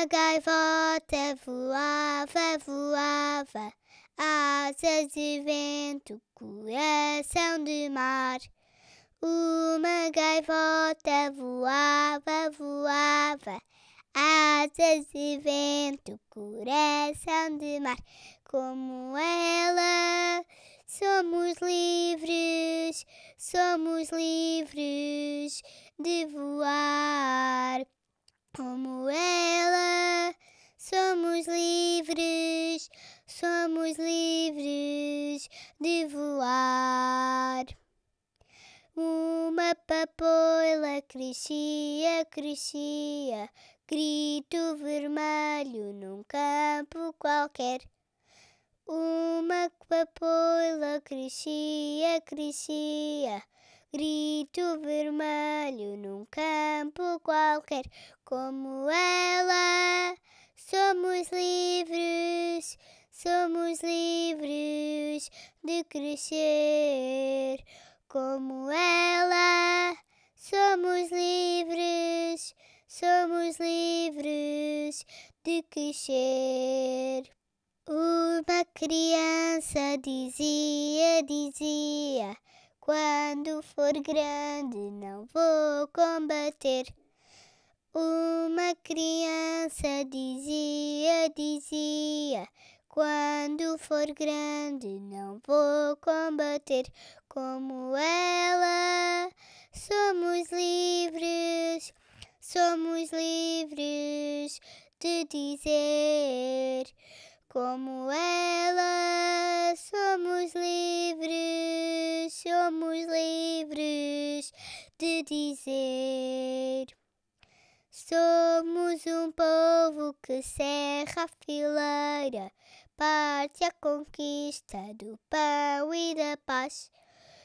Uma gaivota voava, voava, asas de vento, coração de mar. Uma gaivota voava, voava, asas de vento, coração de mar. Como ela, somos livres de voar. Como ela, somos livres de voar. Uma papoila crescia, crescia, grito vermelho num campo qualquer. Uma papoila crescia, crescia, grito vermelho num campo qualquer. Como ela, somos livres de crescer. Como ela, somos livres de crescer. Uma criança dizia, dizia, quando for grande não vou combater. Uma criança dizia, dizia, quando for grande não vou combater. Como ela, somos livres de dizer. Como ela, somos livres de dizer. Somos um povo que cerra a fileira, parte a conquista do pão e da paz.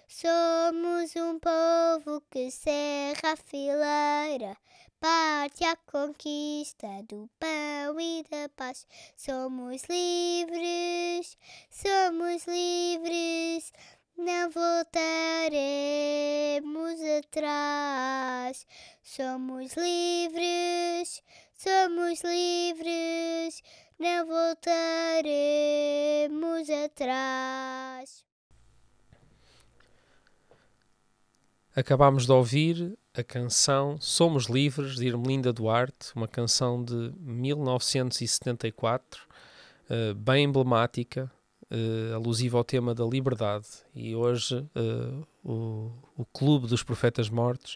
Somos um povo que cerra a fileira, parte a conquista do pão e da paz. Somos livres, não voltaremos atrás. Somos livres, não voltaremos atrás. Acabámos de ouvir a canção Somos Livres, de Ermelinda Duarte, uma canção de 1974, bem emblemática, alusiva ao tema da liberdade. E hoje o Clube dos Profetas Mortos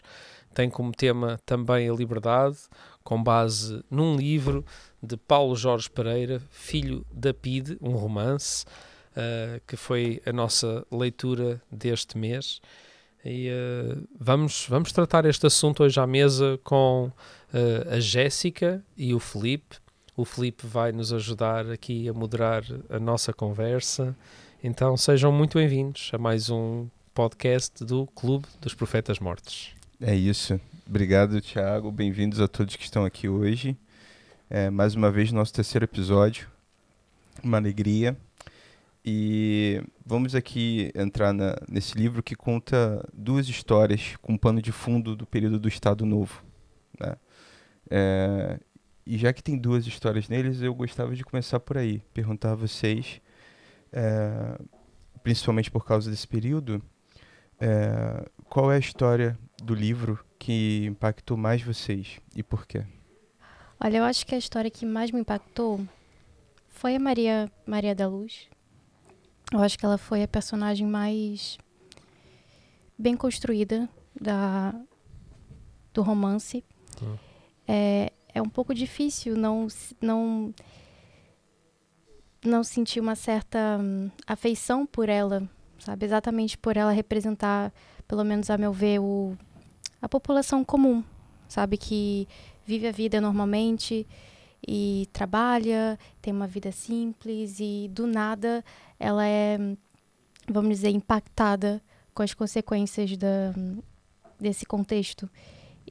tem como tema também a liberdade, com base num livro de Paulo Jorge Pereira, Filho da Pide, um romance, que foi a nossa leitura deste mês. E vamos tratar este assunto hoje à mesa com a Jéssica e o Filipe. O Filipe vai nos ajudar aqui a moderar a nossa conversa. Então sejam muito bem-vindos a mais um podcast do Clube dos Profetas Mortos. É isso. Obrigado, Thiago. Bem-vindos a todos que estão aqui hoje. Mais uma vez, nosso terceiro episódio. Uma alegria. E vamos aqui entrar nesse livro que conta duas histórias com pano de fundo do período do Estado Novo, né? E já que tem duas histórias neles, eu gostava de começar por aí. Perguntar a vocês, principalmente por causa desse período, qual é a história do livro que impactou mais vocês e por quê? Olha, eu acho que a história que mais me impactou foi a Maria da Luz. Eu acho que ela foi a personagem mais bem construída do romance. É um pouco difícil não sentir uma certa afeição por ela, sabe? Exatamente por ela representar, pelo menos a meu ver, a população comum, sabe? Que vive a vida normalmente e trabalha, tem uma vida simples e do nada ela é, vamos dizer, impactada com as consequências desse contexto.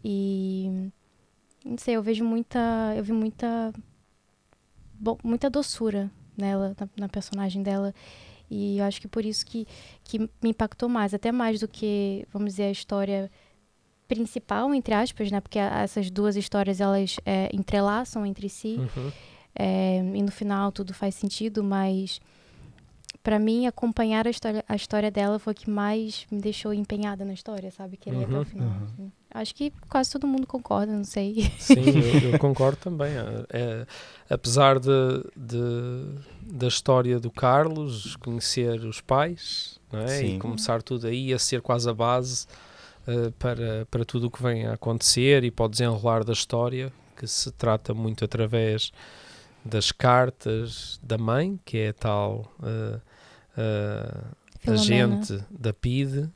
E não sei, eu vi muita doçura nela, na personagem dela. E eu acho que por isso que me impactou mais, até mais do que, vamos dizer, a história principal, entre aspas, né? Porque essas duas histórias, elas entrelaçam entre si. E no final tudo faz sentido, mas pra mim acompanhar a história dela foi o que mais me deixou empenhada na história, sabe? Querer ir até o final. Assim. Acho que quase todo mundo concorda, não sei. Sim, eu concordo também. Apesar da história do Carlos, conhecer os pais, não é? E começar tudo aí a ser quase a base para tudo o que vem a acontecer e para o desenrolar da história, que se trata muito através das cartas da mãe, que é a tal agente da PIDE,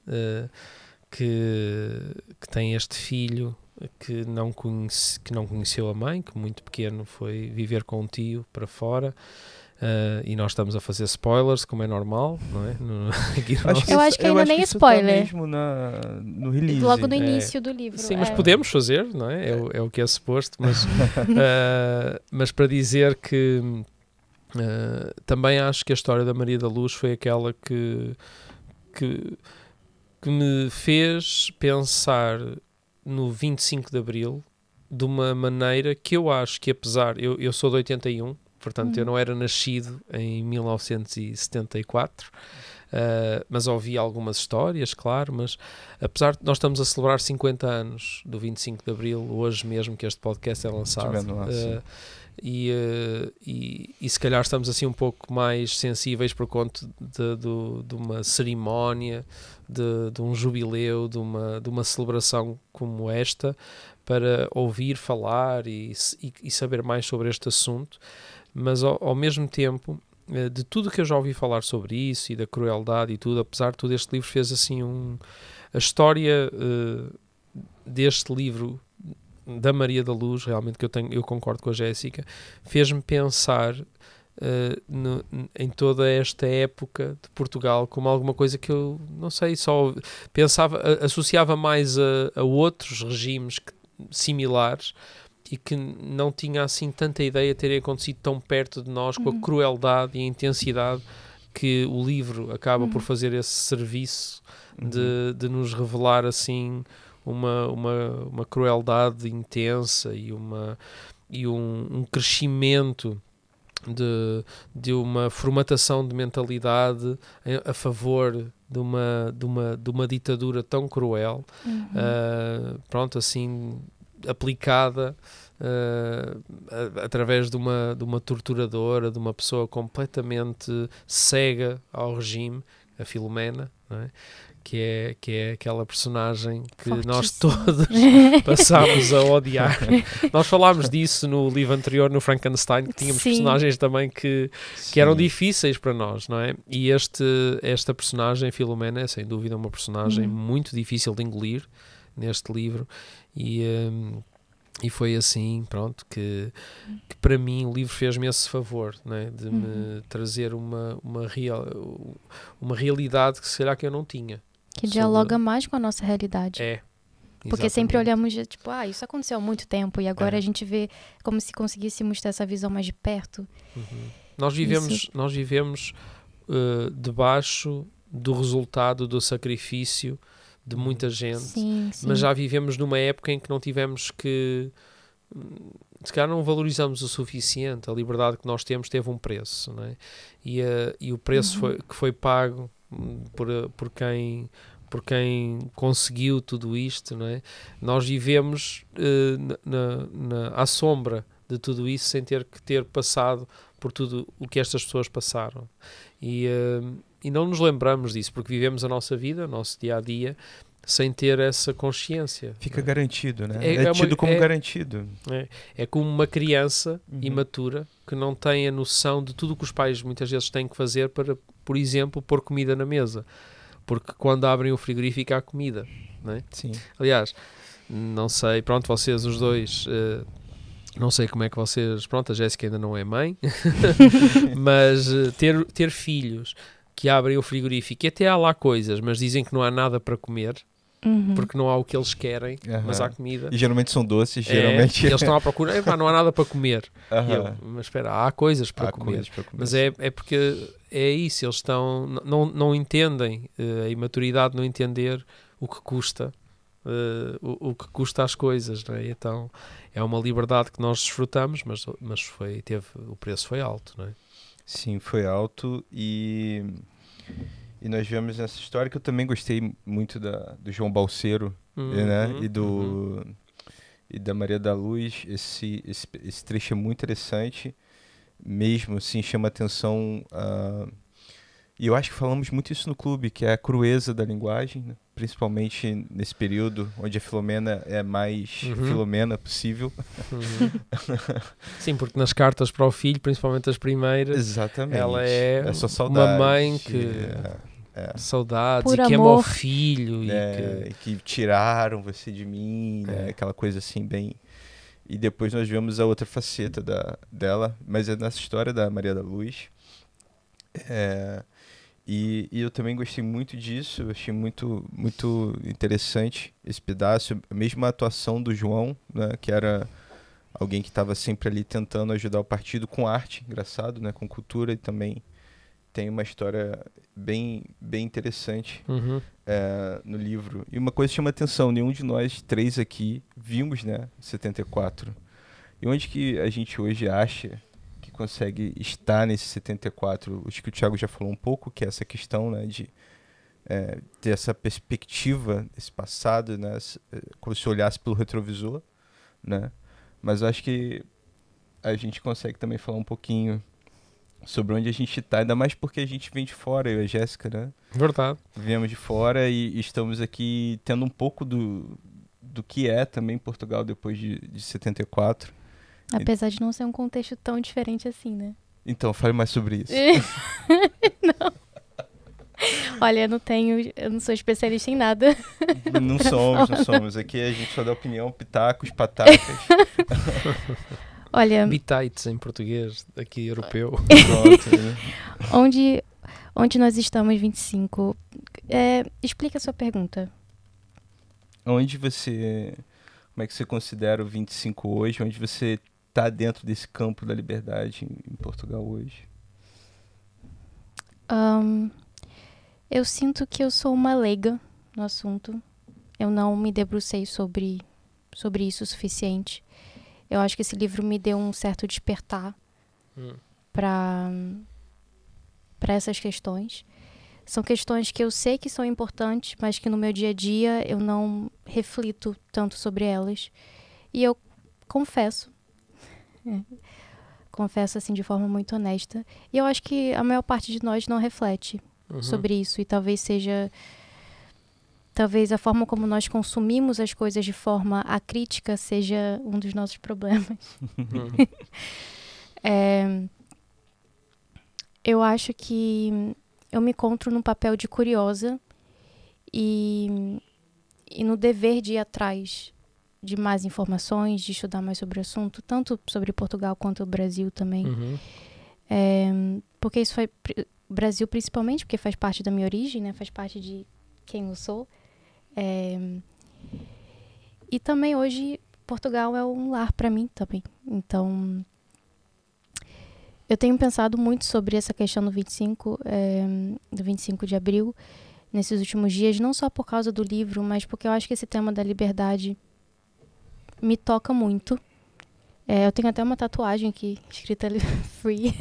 que tem este filho que não conheceu a mãe, que muito pequeno foi viver com um tio para fora. E nós estamos a fazer spoilers, como é normal, não é? Eu acho que ainda nem spoiler. Tá mesmo no release. Logo no início do livro. Sim, mas podemos fazer, não é? É o que é suposto, mas para dizer que também acho que a história da Maria da Luz foi aquela que me fez pensar no 25 de Abril de uma maneira que eu acho que, apesar... Eu sou de 81, portanto eu não era nascido em 1974, mas ouvi algumas histórias, claro, mas apesar de nós estamos a celebrar 50 anos do 25 de Abril, hoje mesmo que este podcast é lançado, e se calhar estamos assim um pouco mais sensíveis por conta de uma cerimónia, de um jubileu, de uma celebração como esta, para ouvir falar e saber mais sobre este assunto, mas ao mesmo tempo, de tudo que eu já ouvi falar sobre isso e da crueldade e tudo, apesar de tudo, este livro fez assim a história deste livro da Maria da Luz, realmente, que eu concordo com a Jéssica, fez-me pensar em toda esta época de Portugal como alguma coisa que eu não sei, só pensava, associava mais a outros regimes similares e que não tinha assim tanta ideia de terem acontecido tão perto de nós, com a crueldade e a intensidade que o livro acaba por fazer esse serviço de nos revelar assim uma crueldade intensa e um crescimento de uma formatação de mentalidade a favor de uma ditadura tão cruel, pronto, assim, aplicada através de uma torturadora, de uma pessoa completamente cega ao regime, a Filomena, não é? Que é aquela personagem que nós todos passámos a odiar. Nós falámos disso no livro anterior, no Frankenstein, que tínhamos personagens também que eram difíceis para nós, não é? E esta personagem, Filomena, é sem dúvida uma personagem muito difícil de engolir neste livro, e foi assim, pronto, que para mim o livro fez-me esse favor, né, de me trazer uma realidade que se calhar que eu não tinha. Que dialoga mais com a nossa realidade. Porque sempre olhamos de tipo, isso aconteceu há muito tempo e agora a gente vê como se conseguíssemos ter essa visão mais de perto. Nós vivemos debaixo do resultado do sacrifício de muita gente, mas já vivemos numa época em que não tivemos que, se calhar não valorizamos o suficiente. A liberdade que nós temos teve um preço, não é? E o preço que foi pago por quem conseguiu tudo isto, não é? Nós vivemos à sombra de tudo isso sem ter que ter passado por tudo o que estas pessoas passaram. E não nos lembramos disso, porque vivemos a nossa vida, o nosso dia-a-dia, sem ter essa consciência. Fica garantido, né? É tido como garantido. É como uma criança imatura que não tem a noção de tudo o que os pais muitas vezes têm que fazer para, por exemplo, pôr comida na mesa. Porque quando abrem o frigorífico há comida, não é? Sim. Aliás, não sei, pronto, vocês os dois... não sei como é que vocês... Pronto, a Jéssica ainda não é mãe, mas ter filhos que abrem o frigorífico e até há lá coisas, mas dizem que não há nada para comer, porque não há o que eles querem, mas há comida. E geralmente são doces, geralmente... Eles estão à procura, não há nada para comer. Mas espera, há coisas para comer. Mas é porque é isso, eles não entendem, a imaturidade não entender o que custa o que custa as coisas, não é? Então é uma liberdade que nós desfrutamos, mas o preço foi alto, não é? Sim, foi alto e nós vemos nessa história que eu também gostei muito do João Balseiro, né? E da Maria da Luz. Esse trecho é muito interessante, mesmo assim, chama atenção. E eu acho que falamos muito isso no clube, que é a crueza da linguagem, né? Principalmente nesse período onde a Filomena é mais Filomena possível. Sim, porque nas cartas para o filho, principalmente as primeiras, exatamente, ela é só saudade, uma mãe que saudades Por e que ama amor. o filho e que tiraram você de mim, né? Aquela coisa assim bem. E depois nós vemos a outra faceta dela, mas é nessa história da Maria da Luz. E eu também gostei muito disso, eu achei muito, muito interessante esse pedaço, a mesma atuação do João, né, que era alguém que estava sempre ali tentando ajudar o partido com arte, engraçado, né, com cultura, e também tem uma história bem, bem interessante no livro. E uma coisa chama atenção, nenhum de nós três aqui vimos, né, 74. E onde que a gente hoje acha que consegue estar nesse 74? Acho que o Thiago já falou um pouco, que é essa questão, né, de ter essa perspectiva desse passado, né, como se olhasse pelo retrovisor, né? Mas eu acho que a gente consegue também falar um pouquinho sobre onde a gente está, ainda mais porque a gente vem de fora, eu e a Jéssica, né? Verdade. Viemos de fora e estamos aqui tendo um pouco do que é também Portugal depois de 74. Apesar de não ser um contexto tão diferente assim, né? Então, fale mais sobre isso. Não. Olha, eu não sou especialista em nada. Não somos. Aqui a gente só dá opinião, pitacos, patacas. Olha, Bitites em português, aqui europeu. Pronto, né? onde nós estamos 25? Explica a sua pergunta. Como é que você considera o 25 hoje? Onde você está dentro desse campo da liberdade em Portugal hoje? Eu sinto que eu sou uma leiga no assunto. Eu não me debrucei sobre isso o suficiente. Eu acho que esse livro me deu um certo despertar para essas questões. São questões que eu sei que são importantes, mas que no meu dia a dia eu não reflito tanto sobre elas. E eu confesso assim de forma muito honesta. E eu acho que a maior parte de nós não reflete sobre isso. E talvez a forma como nós consumimos as coisas de forma acrítica seja um dos nossos problemas. Eu acho que eu me encontro num papel de curiosa e no dever de ir atrás de mais informações, de estudar mais sobre o assunto, tanto sobre Portugal quanto o Brasil também. Porque isso Brasil principalmente, porque faz parte da minha origem, né? Faz parte de quem eu sou. E também hoje Portugal é um lar para mim também. Então, eu tenho pensado muito sobre essa questão do 25 de abril, nesses últimos dias, não só por causa do livro, mas porque eu acho que esse tema da liberdade me toca muito. Eu tenho até uma tatuagem aqui, escrita Free.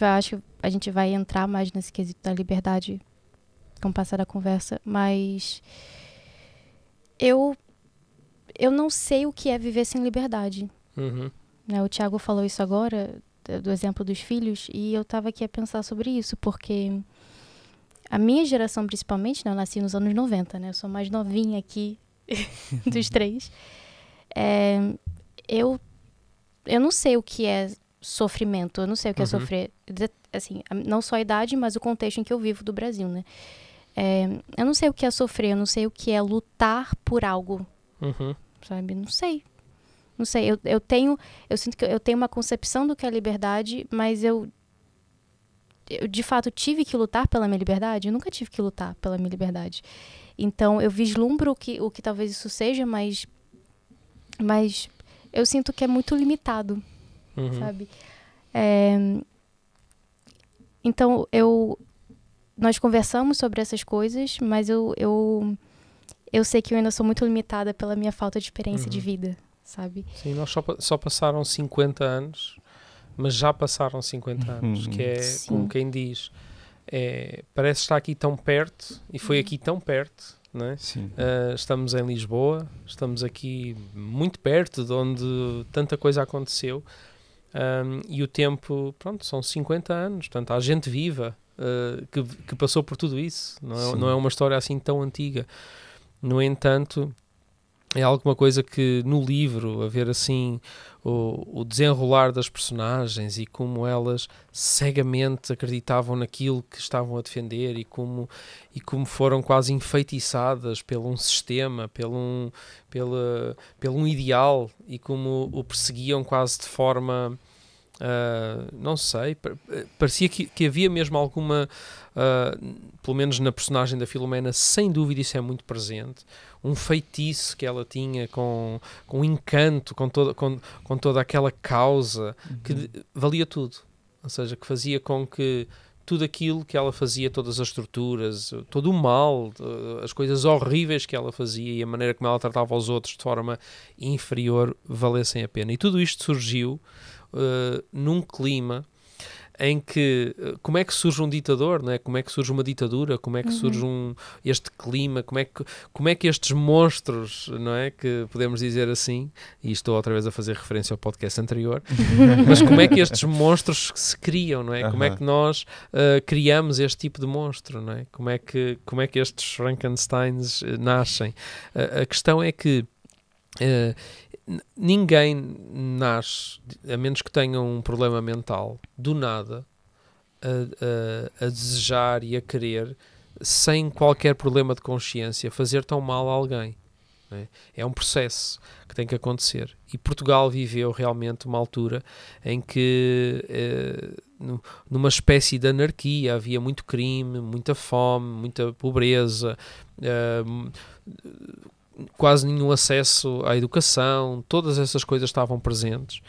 Acho que a gente vai entrar mais nesse quesito da liberdade com o passar da conversa, mas eu não sei o que é viver sem liberdade. Né, o Thiago falou isso agora, do exemplo dos filhos, e eu estava aqui a pensar sobre isso, porque a minha geração, principalmente, né, eu nasci nos anos 90, né, eu sou mais novinha aqui dos três. Eu não sei o que é sofrimento, eu não sei o que é sofrer, assim, não só a idade, mas o contexto em que eu vivo do Brasil, né? Eu não sei o que é sofrer, eu não sei o que é lutar por algo, sabe? Não sei, eu sinto que eu tenho uma concepção do que é liberdade, mas eu de fato tive que lutar pela minha liberdade. Eu nunca tive que lutar pela minha liberdade. Então eu vislumbro o que talvez isso seja, mas eu sinto que é muito limitado, sabe? Então nós conversamos sobre essas coisas, mas eu sei que eu ainda sou muito limitada pela minha falta de experiência de vida, sabe? Sim, nós só passaram 50 anos, mas já passaram 50 anos, que é como quem diz, parece estar aqui tão perto, e foi aqui tão perto, não é? Sim. Estamos em Lisboa, estamos aqui muito perto de onde tanta coisa aconteceu, e o tempo, pronto, são 50 anos, portanto há gente viva que passou por tudo isso, não é uma história assim tão antiga. No entanto, é alguma coisa que no livro, a ver assim o desenrolar das personagens e como elas cegamente acreditavam naquilo que estavam a defender e como foram quase enfeitiçadas por um sistema, pelo um ideal, e como o perseguiam quase de forma... não sei, parecia que havia mesmo alguma, pelo menos na personagem da Filomena, sem dúvida isso é muito presente, um feitiço que ela tinha com um encanto, com toda aquela causa que valia tudo, ou seja, que fazia com que tudo aquilo que ela fazia, todas as torturas, todo o mal, as coisas horríveis que ela fazia e a maneira como ela tratava os outros de forma inferior valessem a pena. E tudo isto surgiu num clima em que, como é que surge um ditador, não é? Como é que surge uma ditadura, como é que surge este clima, como é que estes monstros, não é? Que podemos dizer assim, e estou outra vez a fazer referência ao podcast anterior, mas como é que estes monstros se criam, não é? Como é que nós criamos este tipo de monstro, não é? Como é que estes Frankensteins nascem? A questão é que ninguém nasce, a menos que tenha um problema mental, do nada, a desejar e a querer, sem qualquer problema de consciência, fazer tão mal a alguém. Não é? É um processo que tem que acontecer. E Portugal viveu realmente uma altura em que, numa espécie de anarquia, havia muito crime, muita fome, muita pobreza, quase nenhum acesso à educação, todas essas coisas estavam presentes.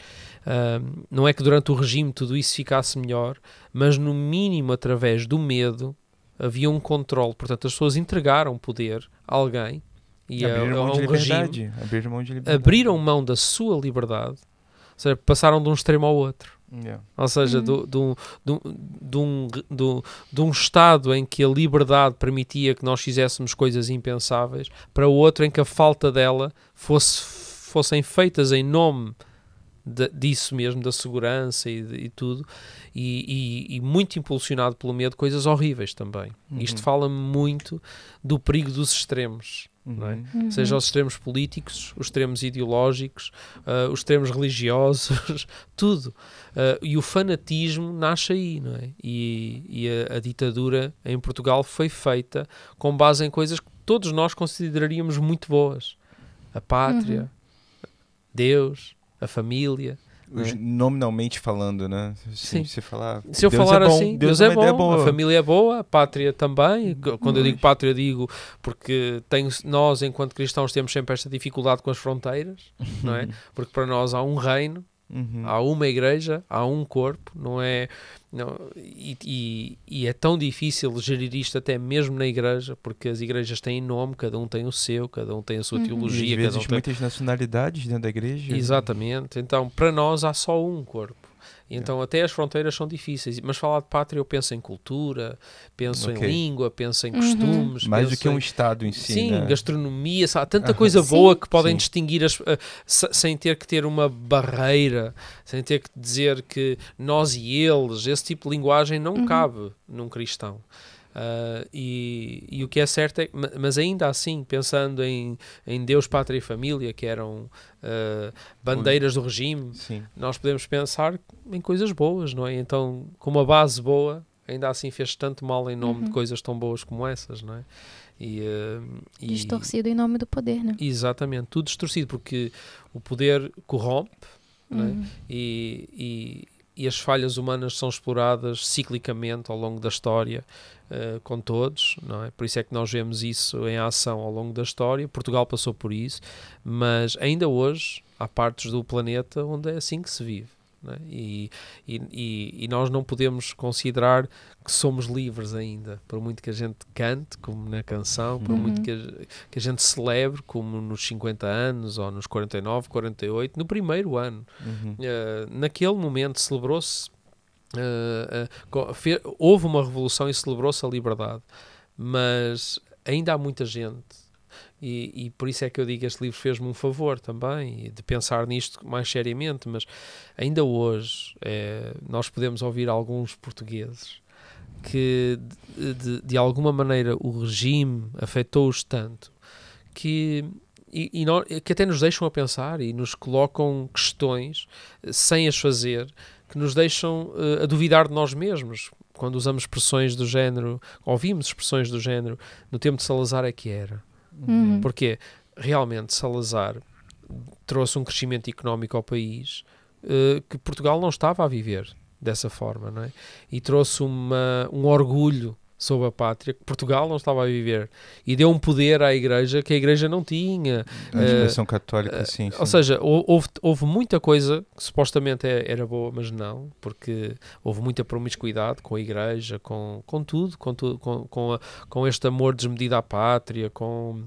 Não é que durante o regime tudo isso ficasse melhor, mas no mínimo através do medo havia um controle, portanto as pessoas entregaram poder a alguém e abriram mão a de um liberdade. regime, abriram mão da sua liberdade, ou seja, passaram de um extremo ao outro. Ou seja, de um estado em que a liberdade permitia que nós fizéssemos coisas impensáveis para outro em que a falta dela fossem feitas em nome disso mesmo, da segurança e tudo, e muito impulsionado pelo medo, coisas horríveis também. Isto fala muito do perigo dos extremos. Não é? Seja os extremos políticos, os extremos ideológicos, os extremos religiosos, tudo. E o fanatismo nasce aí, não é? E a ditadura em Portugal foi feita com base em coisas que todos nós consideraríamos muito boas. A pátria, Deus, a família. Nominalmente falando, né? Sim. Se falar, se eu Deus falar é bom, assim, Deus é bom, a família é boa, a pátria também. Quando eu digo pátria, digo porque nós, enquanto cristãos, temos sempre esta dificuldade com as fronteiras, não é? Porque para nós há um reino, há uma igreja, há um corpo, não é? E é tão difícil gerir isto até mesmo na igreja, porque as igrejas têm nome, cada um tem o seu, cada um tem a sua teologia. E às vezes cada um muitas nacionalidades dentro da igreja. Exatamente. Então, para nós há só um corpo. Então até as fronteiras são difíceis, mas falar de pátria eu penso em cultura, penso em língua, penso em costumes. Mais do que um Estado em si, sim, né? Gastronomia, há tanta coisa boa que podem distinguir sem ter que ter uma barreira, sem ter que dizer que nós e eles, esse tipo de linguagem não cabe num cristão. E o que é certo é, mas ainda assim, pensando em Deus, Pátria e Família, que eram bandeiras do regime, nós podemos pensar em coisas boas, não é? Então, com uma base boa, ainda assim fez tanto mal em nome de coisas tão boas como essas, não é? Distorcido em nome do poder, né? Exatamente, tudo distorcido, porque o poder corrompe, não é? E as falhas humanas são exploradas ciclicamente ao longo da história, com todos, não é? Por isso é que nós vemos isso em ação ao longo da história. Portugal passou por isso, mas ainda hoje há partes do planeta onde é assim que se vive, né? E nós não podemos considerar que somos livres ainda, por muito que a gente cante, como na canção, por muito que a gente celebre, como nos 50 anos, ou nos 49, 48, no primeiro ano. Naquele momento celebrou-se, houve uma revolução e celebrou-se a liberdade, mas ainda há muita gente. E por isso é que eu digo que este livro fez-me um favor também, de pensar nisto mais seriamente, mas ainda hoje nós podemos ouvir alguns portugueses que de alguma maneira o regime afetou-os tanto que até nos deixam a pensar e nos colocam questões sem as fazer, que nos deixam a duvidar de nós mesmos. Quando usamos expressões do género, ouvimos expressões do género, no tempo de Salazar é que era. Porque realmente Salazar trouxe um crescimento económico ao país que Portugal não estava a viver dessa forma, não é? E trouxe um orgulho sobre a pátria que Portugal não estava a viver, e deu um poder à Igreja que a Igreja não tinha. A expressão católica, sim. Ou seja, houve muita coisa que supostamente era boa, mas não, porque houve muita promiscuidade com a Igreja, com tudo, com este amor desmedido à pátria, com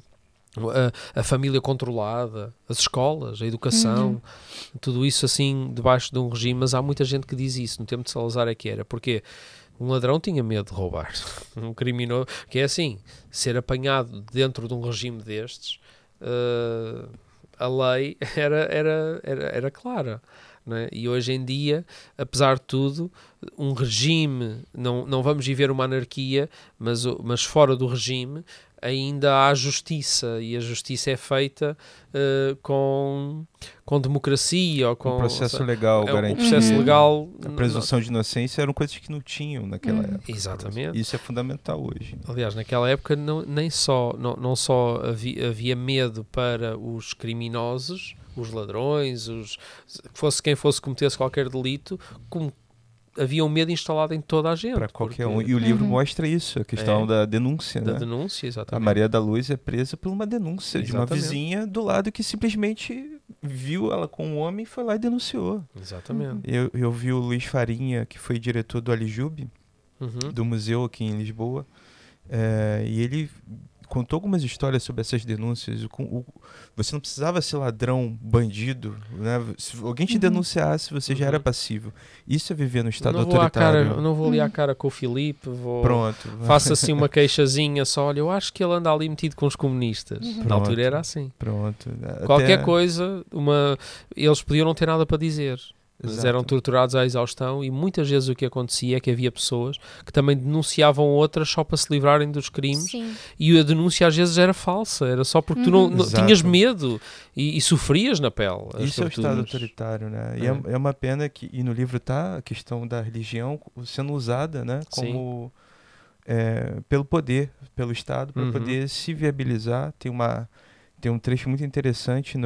a família controlada, as escolas, a educação, tudo isso assim debaixo de um regime. Mas há muita gente que diz isso. No tempo de Salazar é que era, porque um ladrão tinha medo de roubar, um criminoso, que é assim, ser apanhado dentro de um regime destes, a lei era clara, não é? E hoje em dia, apesar de tudo, um regime, não vamos viver uma anarquia, mas fora do regime ainda há justiça, e a justiça é feita com democracia, ou com um processo legal garantido. Um processo legal. A presunção de inocência eram coisas que não tinham naquela época. Exatamente. Isso é fundamental hoje. Aliás, naquela época não só havia medo para os criminosos, os ladrões, fosse quem fosse cometesse qualquer delito, como havia um medo instalado em toda a gente. Para qualquer um. E o livro mostra isso, a questão da denúncia. Da né? denúncia, exatamente. A Maria da Luz é presa por uma denúncia Exatamente. de uma vizinha do lado que simplesmente viu ela com um homem e foi lá e denunciou. Exatamente. Eu vi o Luiz Farinha, que foi diretor do Alijube, do museu aqui em Lisboa, e ele contou algumas histórias sobre essas denúncias. Você não precisava ser ladrão, bandido, né? Se alguém te denunciasse, você já era passível. Isso é viver no Estado autoritário. Eu não vou ali à cara com o Filipe, Pronto. Faço assim uma queixazinha só, olha, eu acho que ele anda ali metido com os comunistas. Na altura era assim. Pronto. Qualquer coisa, eles podiam não ter nada para dizer. Mas Exato. eram torturados à exaustão, e muitas vezes o que acontecia é que havia pessoas que também denunciavam outras só para se livrarem dos crimes. Sim. E a denúncia às vezes era falsa, era só porque tu não tinhas medo e sofrias na pele. Isso é o Estado autoritário, né? E é uma pena que, e no livro está a questão da religião sendo usada, né, como pelo poder, pelo Estado, para poder se viabilizar. Tem um trecho muito interessante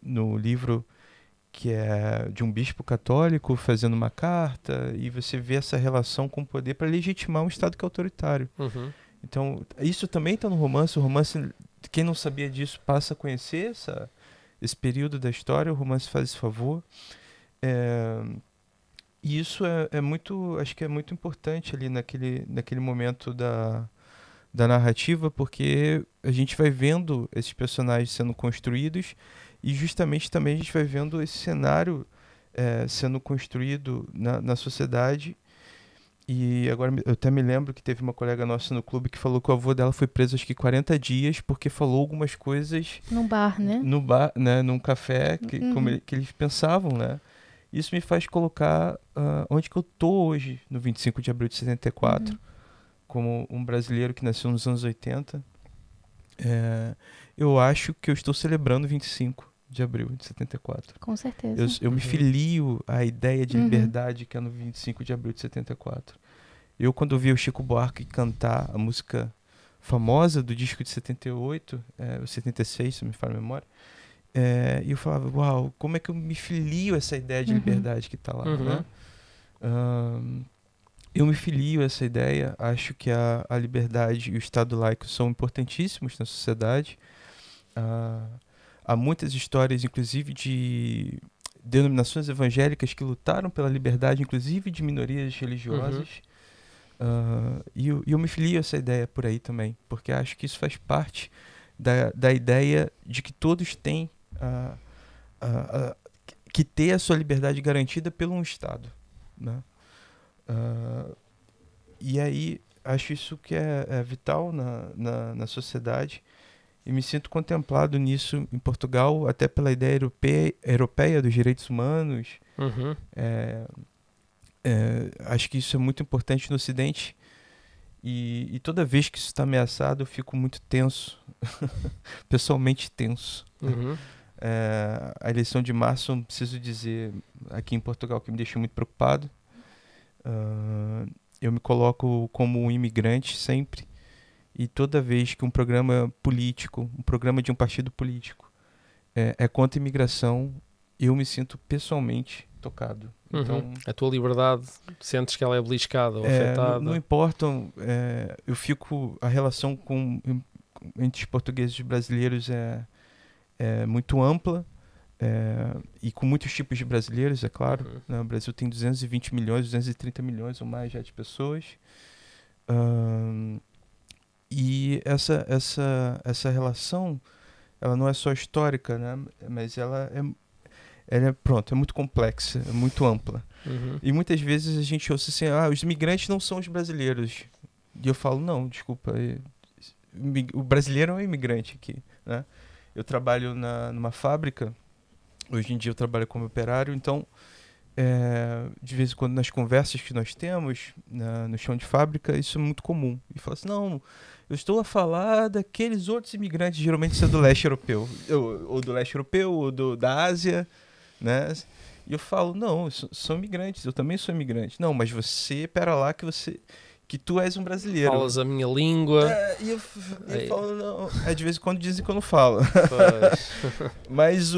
no livro, que é de um bispo católico fazendo uma carta, e você vê essa relação com o poder para legitimar um Estado que é autoritário. Então, isso também está no romance. O romance, quem não sabia disso, passa a conhecer esse período da história. O romance faz esse favor. E isso é muito, acho que é muito importante ali naquele momento da narrativa, porque a gente vai vendo esses personagens sendo construídos, e justamente também a gente vai vendo esse cenário sendo construído na sociedade. E agora eu até me lembro que teve uma colega nossa no clube que falou que o avô dela foi preso acho que 40 dias porque falou algumas coisas num bar, né? No bar, né? Num café, que eles pensavam, né? Isso me faz colocar onde que eu tô hoje, no 25 de abril de 74, como um brasileiro que nasceu nos anos 80. Eu acho que eu estou celebrando 25 de abril de 74. Com certeza. Eu me filio à ideia de liberdade que é no 25 de abril de 74. Eu, quando vi o Chico Buarque cantar a música famosa do disco de 78, 76, se não me falha a memória, e eu falava, uau, como é que eu me filio a essa ideia de liberdade que está lá, né? Eu me filio a essa ideia. Acho que a liberdade e o Estado laico são importantíssimos na sociedade. Há muitas histórias, inclusive, denominações evangélicas que lutaram pela liberdade, inclusive de minorias religiosas. E eu me filio a essa ideia por aí também, porque acho que isso faz parte da ideia de que todos têm que ter a sua liberdade garantida pelo um Estado, né? E aí acho isso que é vital na sociedade, e me sinto contemplado nisso em Portugal, até pela ideia europeia dos direitos humanos. Acho que isso é muito importante no Ocidente, e toda vez que isso está ameaçado eu fico muito tenso, pessoalmente tenso. A eleição de março, não preciso dizer, aqui em Portugal, que me deixou muito preocupado. Eu me coloco como um imigrante sempre, e toda vez que um programa político, um programa de um partido político é contra a imigração, eu me sinto pessoalmente tocado. Então, a tua liberdade, sentes que ela é beliscada ou afetada? Não importa, eu fico, a relação entre os portugueses e brasileiros é muito ampla, e com muitos tipos de brasileiros, é claro. Né? O Brasil tem 220 milhões, 230 milhões ou mais já de pessoas. E essa relação, ela não é só histórica, né? Mas ela é muito complexa, é muito ampla. E muitas vezes a gente ouça assim, os imigrantes não são os brasileiros. E eu falo, não, desculpa, o brasileiro é um imigrante aqui, né? Eu trabalho numa fábrica, hoje em dia eu trabalho como operário, então de vez em quando nas conversas que nós temos no chão de fábrica, isso é muito comum. E fala assim, não, eu estou a falar daqueles outros imigrantes, geralmente são do leste europeu, ou do leste europeu, ou da Ásia, né? E eu falo, não, são imigrantes, eu também sou imigrante. Não, mas você, pera lá, que tu és um brasileiro. Falas a minha língua. E eu falo, não. De vez em quando dizem que eu não falo. Mas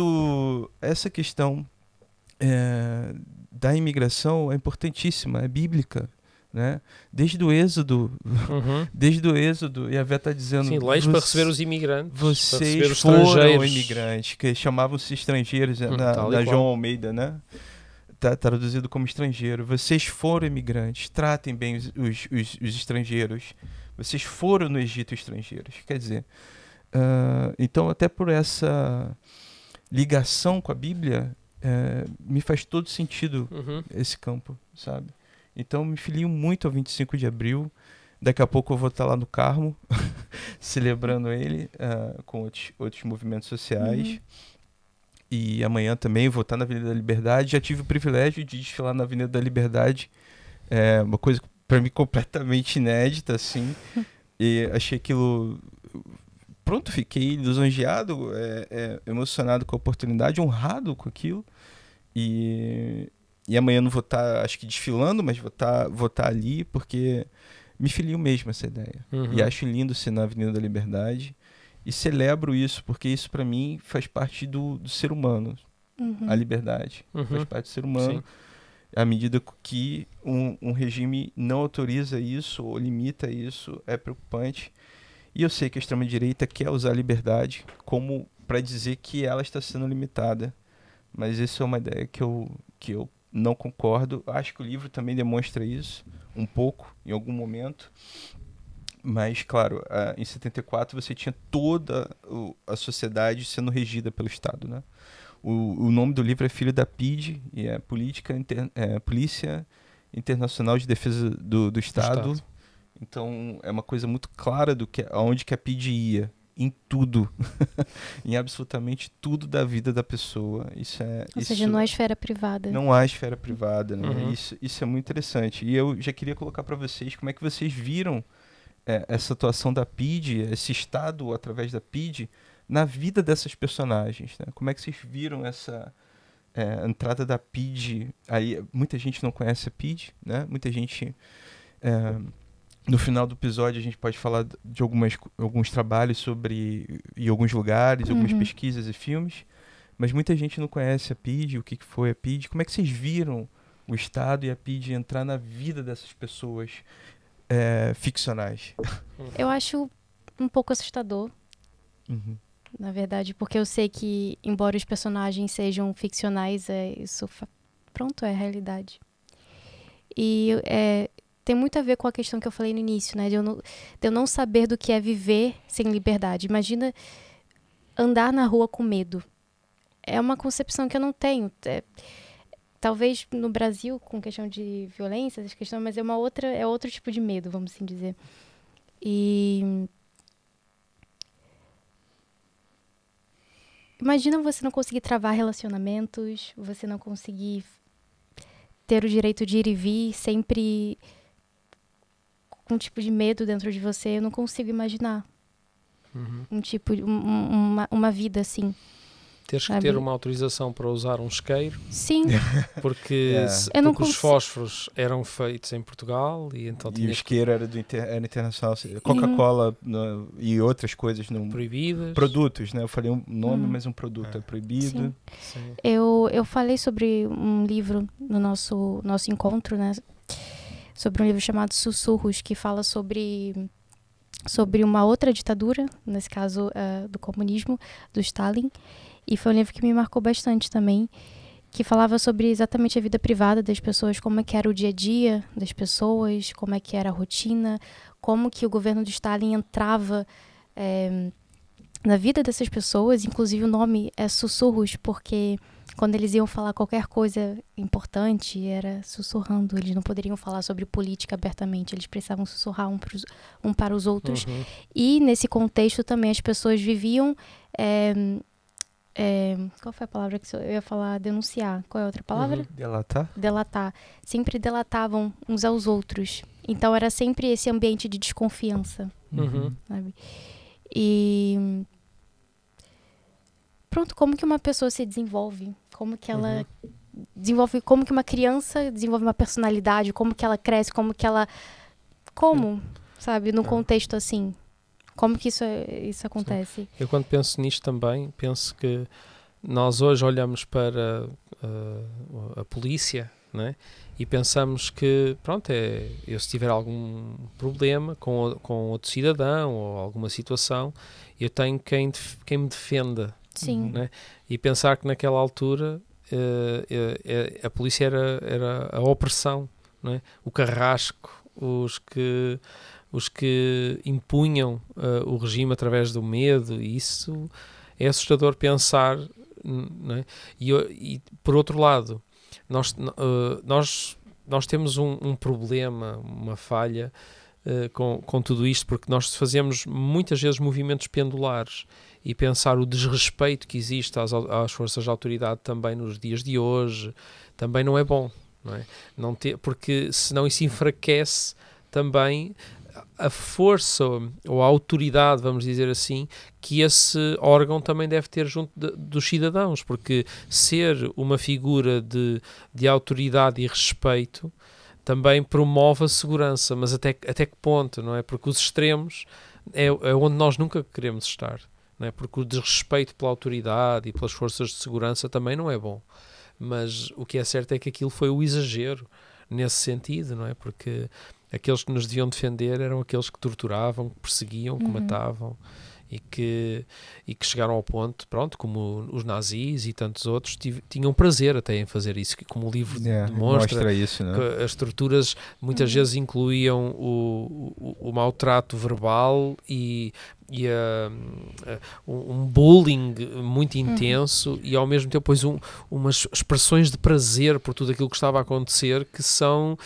essa questão da imigração é importantíssima, é bíblica, né? Desde o Êxodo, e a Vé está dizendo... Sim, leis para receber os imigrantes. Vocês foram imigrantes, que chamavam-se estrangeiros na João Almeida, né? Tá traduzido como estrangeiro. Vocês foram imigrantes, tratem bem os estrangeiros. Vocês foram no Egito estrangeiros. Quer dizer, então até por essa ligação com a Bíblia, me faz todo sentido esse campo, sabe? Então me filio muito ao 25 de abril. Daqui a pouco eu vou estar lá no Carmo, celebrando ele com outros movimentos sociais. E amanhã também vou estar na Avenida da Liberdade. Já tive o privilégio de desfilar na Avenida da Liberdade. Uma coisa para mim completamente inédita, assim. E achei aquilo... Pronto, fiquei lisonjeado, emocionado com a oportunidade, honrado com aquilo. E amanhã não vou estar, acho que desfilando, mas vou estar ali, porque me filio mesmo essa ideia. E acho lindo ser na Avenida da Liberdade. E celebro isso, porque isso para mim faz parte do ser humano. A liberdade faz parte do ser humano. Sim. À medida que um regime não autoriza isso ou limita isso, é preocupante. E eu sei que a extrema-direita quer usar a liberdade como para dizer que ela está sendo limitada. Mas isso é uma ideia que eu não concordo. Acho que o livro também demonstra isso, um pouco, em algum momento. Mas, claro, em 74 você tinha toda a sociedade sendo regida pelo Estado, né? O nome do livro é Filho da PIDE, e é Polícia Internacional de Defesa do Estado. Então, é uma coisa muito clara aonde que a PIDE ia. Em tudo. Em absolutamente tudo da vida da pessoa. Ou seja, não há esfera privada. Não há esfera privada, né? Isso é muito interessante. E eu já queria colocar para vocês como é que vocês viram essa atuação da PIDE, esse Estado através da PIDE, na vida dessas personagens, né? Como é que vocês viram essa entrada da PIDE? Aí, muita gente não conhece a PIDE, né? Muita gente... no final do episódio a gente pode falar de alguns trabalhos e alguns lugares, algumas pesquisas e filmes, mas muita gente não conhece a PIDE, o que foi a PIDE. Como é que vocês viram o Estado e a PIDE entrar na vida dessas pessoas ficcionais? Eu acho um pouco assustador. na verdade, porque eu sei que, embora os personagens sejam ficcionais, isso, pronto, é a realidade. E tem muito a ver com a questão que eu falei no início, né? De eu não saber do que é viver sem liberdade. Imagina andar na rua com medo. É uma concepção que eu não tenho. Talvez no Brasil, com questão de violência, essa questão, mas é outro tipo de medo, vamos assim dizer. E imagina você não conseguir travar relacionamentos, você não conseguir ter o direito de ir e vir, sempre com um tipo de medo dentro de você. Eu não consigo imaginar uma vida assim. Teres que ter uma autorização para usar um isqueiro. Sim. Porque, porque os fósforos eram feitos em Portugal e então o isqueiro era internacional. Coca-Cola e outras coisas proibidas. Produtos, né? Eu falei um nome, mas um produto é proibido. Sim. Eu falei sobre um livro no nosso encontro, né? Sobre um livro chamado Sussurros, que fala sobre uma outra ditadura, nesse caso do comunismo, do Stalin. E foi um livro que me marcou bastante também, que falava sobre exatamente a vida privada das pessoas, como é que era o dia a dia das pessoas, como é que era a rotina, como que o governo do Stalin entrava na vida dessas pessoas. Inclusive o nome é Sussurros, porque quando eles iam falar qualquer coisa importante, era sussurrando. Eles não poderiam falar sobre política abertamente, eles precisavam sussurrar um para os outros. E nesse contexto também as pessoas viviam... qual foi a palavra que eu ia falar? Denunciar. Qual é a outra palavra? Delatar. Sempre delatavam uns aos outros. Então era sempre esse ambiente de desconfiança. Sabe? E pronto, como que uma pessoa se desenvolve? Como que ela desenvolve, como que uma criança desenvolve uma personalidade? Como que ela cresce? Sabe? Num contexto assim. Como que isso acontece? Sim. Eu quando penso nisto também, penso que nós hoje olhamos para a polícia, né? E pensamos que, pronto, eu se tiver algum problema com outro cidadão ou alguma situação, eu tenho quem me defenda. Sim. Né? E pensar que naquela altura a polícia era a opressão, né? O carrasco, os que impunham o regime através do medo, e isso é assustador pensar, né? E por outro lado, nós temos um problema, uma falha com tudo isto, porque nós fazemos muitas vezes movimentos pendulares e pensar o desrespeito que existe às forças de autoridade também nos dias de hoje também não é bom, não é? Porque senão isso enfraquece também a força ou a autoridade, vamos dizer assim, que esse órgão também deve ter junto dos cidadãos, porque ser uma figura de autoridade e respeito também promove a segurança, mas até que ponto, não é? Porque os extremos é onde nós nunca queremos estar, não é? Porque o desrespeito pela autoridade e pelas forças de segurança também não é bom, mas o que é certo é que aquilo foi o exagero nesse sentido, não é? Porque aqueles que nos deviam defender eram aqueles que torturavam, que perseguiam, que matavam e que chegaram ao ponto, pronto, como os nazis e tantos outros tinham prazer até em fazer isso, como o livro demonstra isso, né? Que as torturas muitas vezes incluíam o maltrato verbal e um bullying muito intenso e ao mesmo tempo depois umas expressões de prazer por tudo aquilo que estava a acontecer que são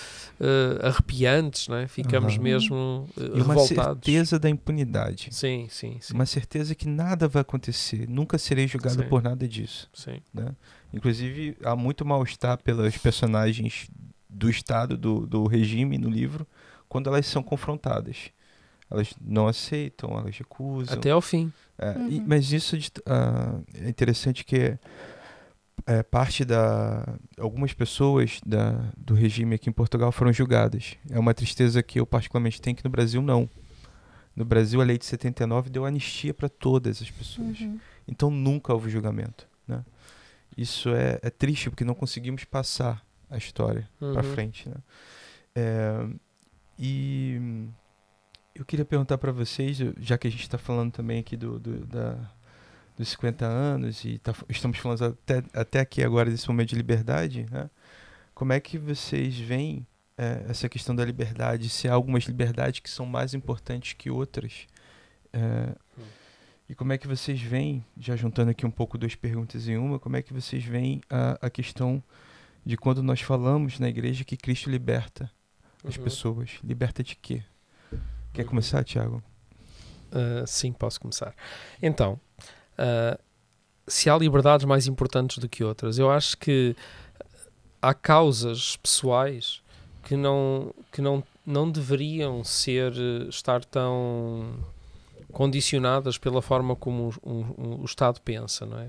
arrepiantes, né? Ficamos mesmo revoltados. E uma certeza da impunidade. Sim. Uma certeza que nada vai acontecer, nunca serei julgado por nada disso. Sim. Né? Inclusive, há muito mal-estar pelas personagens do Estado, do regime no livro, quando elas são confrontadas. Elas não aceitam, elas recusam. Até ao fim. Mas isso é interessante que parte algumas pessoas do regime aqui em Portugal foram julgadas. É uma tristeza que eu particularmente tenho, que no Brasil não. No Brasil a lei de 79 deu anistia para todas as pessoas. Então nunca houve julgamento. Né? Isso é triste porque não conseguimos passar a história para frente. Né? E eu queria perguntar para vocês, já que a gente está falando também aqui dos 50 anos e estamos falando até aqui agora desse momento de liberdade, né? Como é que vocês veem essa questão da liberdade, se há algumas liberdades que são mais importantes que outras? E como é que vocês veem, já juntando aqui um pouco duas perguntas em uma, como é que vocês veem a questão de quando nós falamos na igreja que Cristo liberta as pessoas? Liberta de quê? Quer começar, Tiago? Sim, posso começar. Então, se há liberdades mais importantes do que outras, eu acho que há causas pessoais que não deveriam estar tão condicionadas pela forma como o Estado pensa, não é?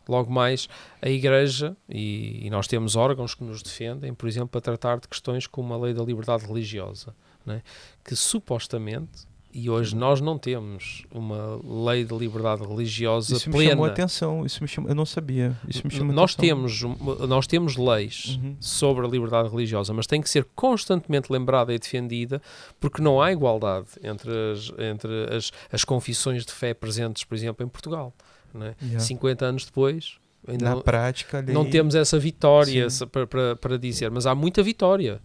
Logo mais, a Igreja, e nós temos órgãos que nos defendem, por exemplo, para tratar de questões como a lei da liberdade religiosa, não é? Que supostamente, e hoje nós não temos uma lei de liberdade religiosa isso plena. Me chamou a atenção, eu não sabia. Isso me chamou nós temos leis sobre a liberdade religiosa, mas tem que ser constantemente lembrada e defendida, porque não há igualdade entre as confissões de fé presentes, por exemplo, em Portugal. Não é? 50 anos depois, ainda na prática, não temos essa vitória para dizer, mas há muita vitória.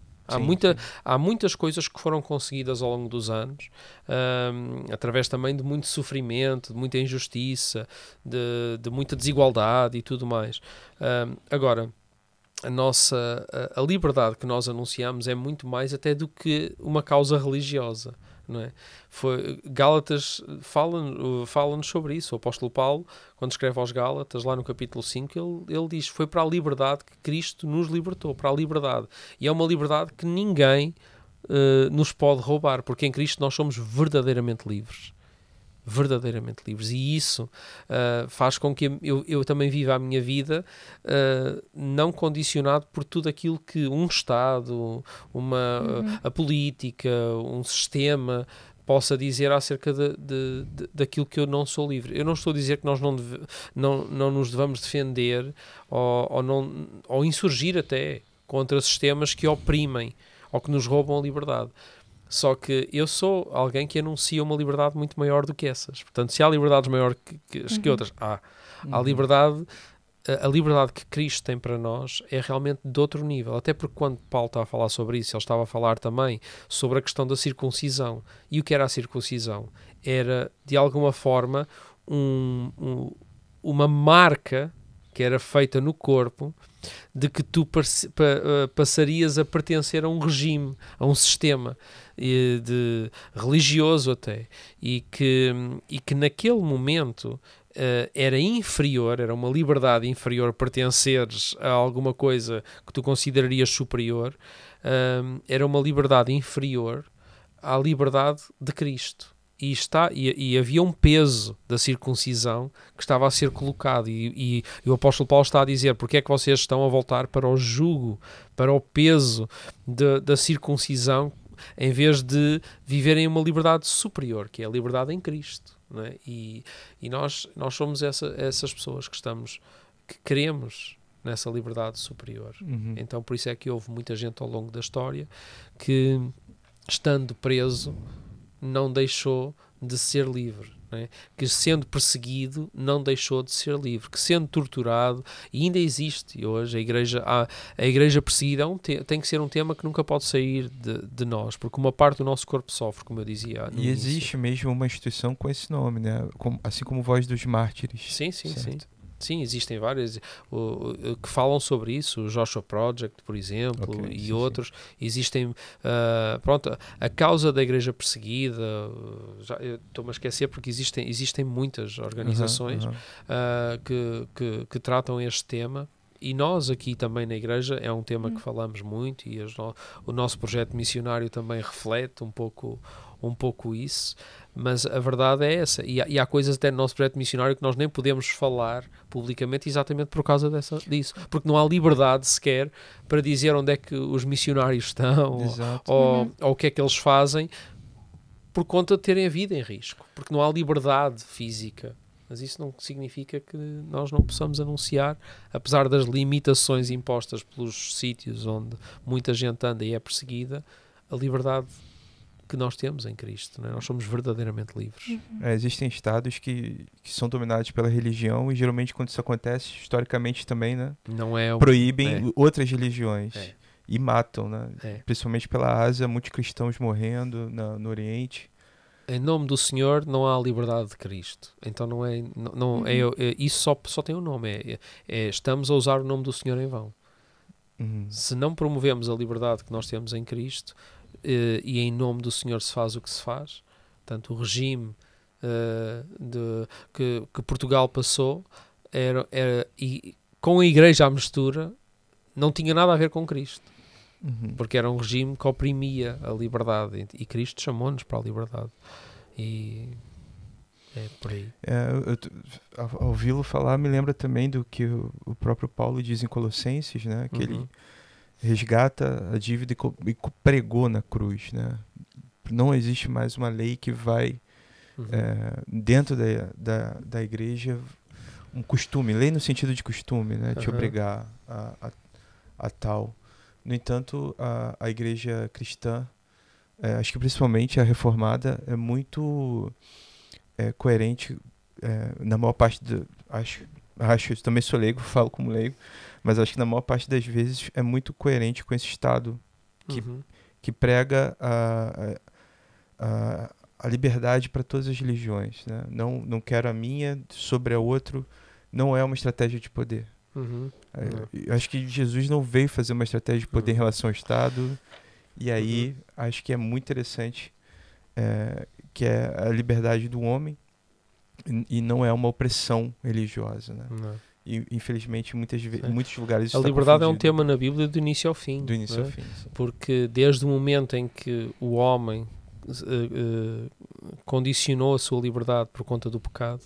Há muitas coisas que foram conseguidas ao longo dos anos, através também de muito sofrimento, de muita injustiça, de muita desigualdade e tudo mais. Agora, a liberdade que nós anunciamos é muito mais até do que uma causa religiosa. Não é? Gálatas fala-nos sobre isso. O apóstolo Paulo, quando escreve aos Gálatas, lá no capítulo 5, ele diz: foi para a liberdade que Cristo nos libertou, para a liberdade. E é uma liberdade que ninguém nos pode roubar, porque em Cristo nós somos verdadeiramente livres. Verdadeiramente livres, e isso faz com que eu também viva a minha vida não condicionado por tudo aquilo que um Estado, a política, um sistema possa dizer acerca daquilo que eu não sou livre. Eu não estou a dizer que nós não nos devamos defender ou insurgir até contra sistemas que oprimem ou que nos roubam a liberdade. Só que eu sou alguém que anuncia uma liberdade muito maior do que essas. Portanto, se há liberdades maiores que outras, há liberdade. A liberdade que Cristo tem para nós é realmente de outro nível. Até porque quando Paulo estava a falar sobre isso, ele estava a falar também sobre a questão da circuncisão. E o que era a circuncisão? Era, de alguma forma, uma marca que era feita no corpo de que tu passarias a pertencer a um regime, a um sistema religioso até, e que naquele momento era inferior, era uma liberdade inferior pertenceres a alguma coisa que tu considerarias superior, era uma liberdade inferior à liberdade de Cristo. E havia um peso da circuncisão que estava a ser colocado, e o apóstolo Paulo está a dizer: porque é que vocês estão a voltar para o jugo, para o peso da circuncisão, em vez de viverem uma liberdade superior, que é a liberdade em Cristo, não é? E nós somos essas pessoas que queremos nessa liberdade superior. Então por isso é que houve muita gente ao longo da história que, estando preso, não deixou de ser livre, não é? Que sendo perseguido não deixou de ser livre, que sendo torturado, e ainda existe, e hoje a igreja perseguida tem que ser um tema que nunca pode sair de nós, porque uma parte do nosso corpo sofre, como eu dizia no início. Existe mesmo uma instituição com esse nome, né? Assim como Voz dos Mártires. Sim. Sim, existem várias que falam sobre isso, o Joshua Project, por exemplo, outros. Existem, a causa da igreja perseguida, estou-me a esquecer porque existem muitas organizações que tratam este tema. E nós aqui também na igreja é um tema que falamos muito, e o nosso projeto missionário também reflete um pouco isso, mas a verdade é essa, e há coisas até no nosso projeto missionário que nós nem podemos falar publicamente exatamente por causa disso, porque não há liberdade sequer para dizer onde é que os missionários estão, ou o que é que eles fazem, por conta de terem a vida em risco, porque não há liberdade física. Mas isso não significa que nós não possamos anunciar, apesar das limitações impostas pelos sítios onde muita gente anda e é perseguida, a liberdade que nós temos em Cristo, não é? Nós somos verdadeiramente livres. Existem estados que são dominados pela religião e geralmente quando isso acontece, historicamente também, né, Não é proíbem outras religiões e matam, né? É. Principalmente pela Ásia, muitos cristãos morrendo no Oriente. Em nome do Senhor não há liberdade de Cristo. Então não é, isso só tem um nome. Estamos a usar o nome do Senhor em vão. Se não promovemos a liberdade que nós temos em Cristo, e em nome do Senhor se faz o que se faz, portanto o regime que Portugal passou e com a Igreja à mistura não tinha nada a ver com Cristo, porque era um regime que oprimia a liberdade, e Cristo chamou-nos para a liberdade, e é por aí. Ao ouvi-lo falar me lembra também do que o próprio Paulo diz em Colossenses, né, que ele resgata a dívida e pregou na cruz, né? Não existe mais uma lei que vai dentro da igreja, um costume, lei no sentido de costume, né? Te obrigar a tal. No entanto, a igreja cristã, acho que principalmente a reformada, é muito coerente na maior parte acho, eu também sou leigo, falo como leigo, mas acho que na maior parte das vezes é muito coerente com esse Estado que prega a liberdade para todas as religiões, né? Não quero a minha sobre a outro, não é uma estratégia de poder. Acho que Jesus não veio fazer uma estratégia de poder em relação ao Estado, e aí acho que é muito interessante que é a liberdade do homem e não é uma opressão religiosa, né? E infelizmente em muitos lugares isso a liberdade é um tema na Bíblia do início ao fim. Do início ao fim, sim. Porque desde o momento em que o homem condicionou a sua liberdade por conta do pecado,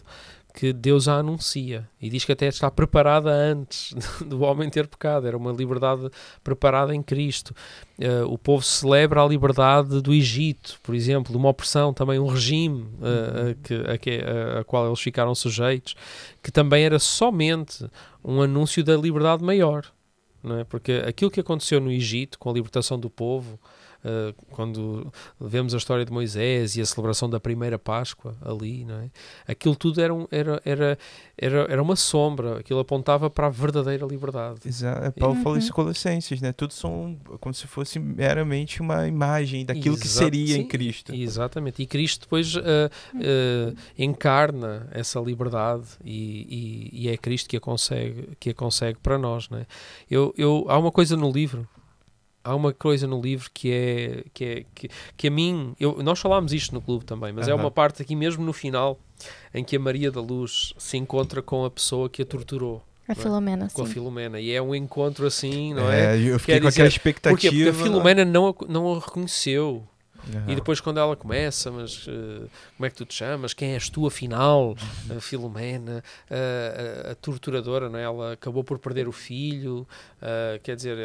que Deus a anuncia e diz que até está preparada antes do homem ter pecado. Era uma liberdade preparada em Cristo. O povo celebra a liberdade do Egito, por exemplo, de uma opressão, também um regime a qual eles ficaram sujeitos, que também era somente um anúncio da liberdade maior, não é? Porque aquilo que aconteceu no Egito com a libertação do povo, quando vemos a história de Moisés e a celebração da primeira Páscoa ali, não é? Aquilo tudo era uma sombra, aquilo apontava para a verdadeira liberdade. Exato. Paulo falou isso em Colossenses, né? Tudo são como se fosse meramente uma imagem daquilo que seria em Cristo. Exatamente. E Cristo depois encarna essa liberdade e é Cristo que a consegue para nós, não é? Há uma coisa no livro. Que a mim... nós falámos isto no clube também, mas é uma parte aqui mesmo no final em que a Maria da Luz se encontra com a pessoa que a torturou. A Filomena, sim. Com a Filomena. E é um encontro assim, não é? Eu fiquei com aquela expectativa. Porque a Filomena não a reconheceu. E depois quando ela começa, mas como é que tu te chamas? Quem és tu afinal? A Filomena, a torturadora, não é? Ela acabou por perder o filho, quer dizer,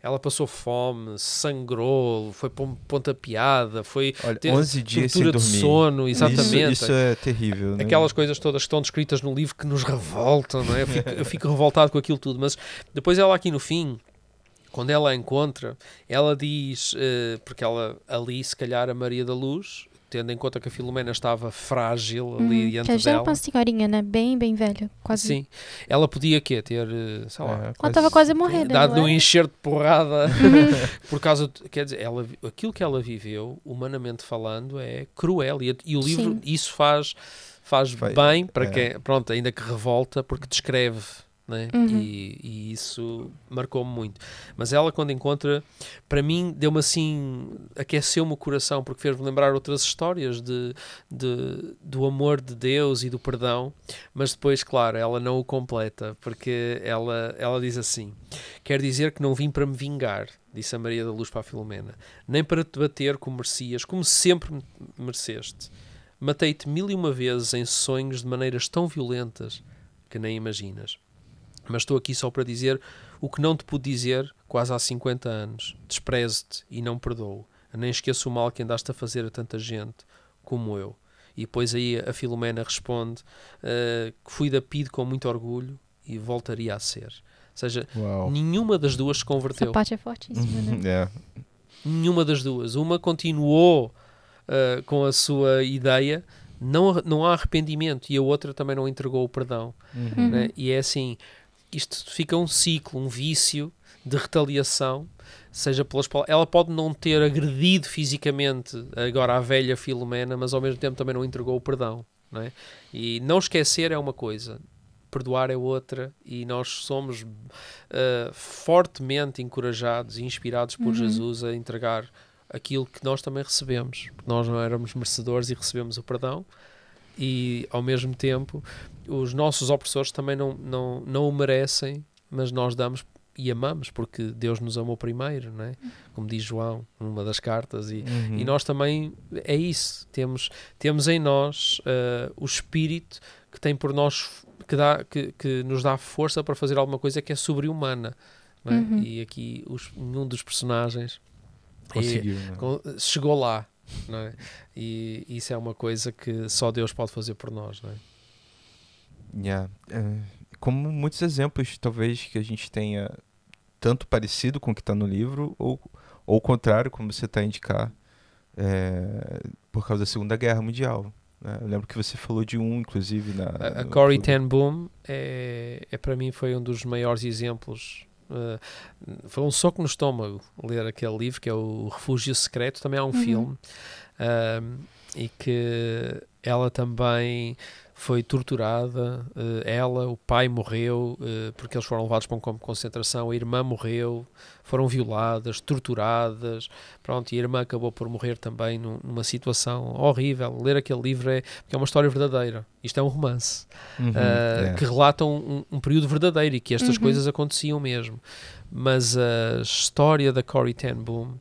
ela passou fome, sangrou, foi pontapeada, foi 11 dias sem tortura de sono, exatamente. Isso é terrível, né? Aquelas coisas todas que estão descritas no livro que nos revoltam, não é? Eu fico revoltado com aquilo tudo, mas depois ela aqui no fim, quando ela a encontra, ela diz, porque ela ali, se calhar, a Maria da Luz, tendo em conta que a Filomena estava frágil ali diante dela. Já era uma senhorinha, né? Bem, bem velha. Quase. Sim. Ela podia ter, sei lá... Ela estava quase a morrer. Dado um enxerto de porrada. Por causa... Quer dizer, aquilo que ela viveu, humanamente falando, é cruel. E o livro, isso faz bem para quem... Pronto, ainda que revolta, porque descreve... Né? E isso marcou-me muito. Mas ela, quando encontra, para mim deu-me assim, aqueceu-me o coração, porque fez-me lembrar outras histórias do amor de Deus e do perdão. Mas depois, claro, ela não o completa, porque ela diz assim: quer dizer que não vim para me vingar, disse a Maria da Luz para a Filomena, nem para te bater como merecias, como sempre mereceste. Matei-te 1001 vezes em sonhos de maneiras tão violentas que nem imaginas. Mas estou aqui só para dizer o que não te pude dizer quase há 50 anos. Desprezo-te e não perdoo. Nem esqueço o mal que andaste a fazer a tanta gente como eu. E depois aí a Filomena responde que fui da PIDE com muito orgulho e voltaria a ser. Ou seja, nenhuma das duas se converteu. Essa parte é fortíssima, né? Nenhuma das duas. Uma continuou com a sua ideia, não há arrependimento, e a outra também não entregou o perdão. Né? E é assim, isto fica um ciclo, um vício de retaliação, seja pelas palavras. Ela pode não ter agredido fisicamente agora a velha Filomena, mas ao mesmo tempo também não entregou o perdão. Não é? E não esquecer é uma coisa, perdoar é outra, e nós somos fortemente encorajados e inspirados por Jesus a entregar aquilo que nós também recebemos, porque nós não éramos merecedores e recebemos o perdão, e ao mesmo tempo os nossos opressores também não o merecem, mas nós damos e amamos, porque Deus nos amou primeiro, não é? Como diz João numa das cartas, e nós também é isso, temos em nós o Espírito que tem por nós, que nos dá força para fazer alguma coisa que é sobre-humana, não é? E aqui nenhum dos personagens conseguiu, chegou lá, não é? E isso é uma coisa que só Deus pode fazer por nós, não é? Como muitos exemplos, talvez, que a gente tenha tanto parecido com o que está no livro, ou o contrário, como você está a indicar, por causa da Segunda Guerra Mundial. Né? Eu lembro que você falou de inclusive, a Corrie ten Boom para mim foi um dos maiores exemplos. Foi um soco no estômago ler aquele livro, que é o Refúgio Secreto. Também há um filme, e que ela também foi torturada, o pai morreu porque eles foram levados para um campo de concentração, a irmã morreu, foram violadas, torturadas, pronto, e a irmã acabou por morrer também numa situação horrível. Ler aquele livro porque é uma história verdadeira. Isto é um romance que relata um período verdadeiro e que estas coisas aconteciam mesmo. Mas a história da Corrie ten Boom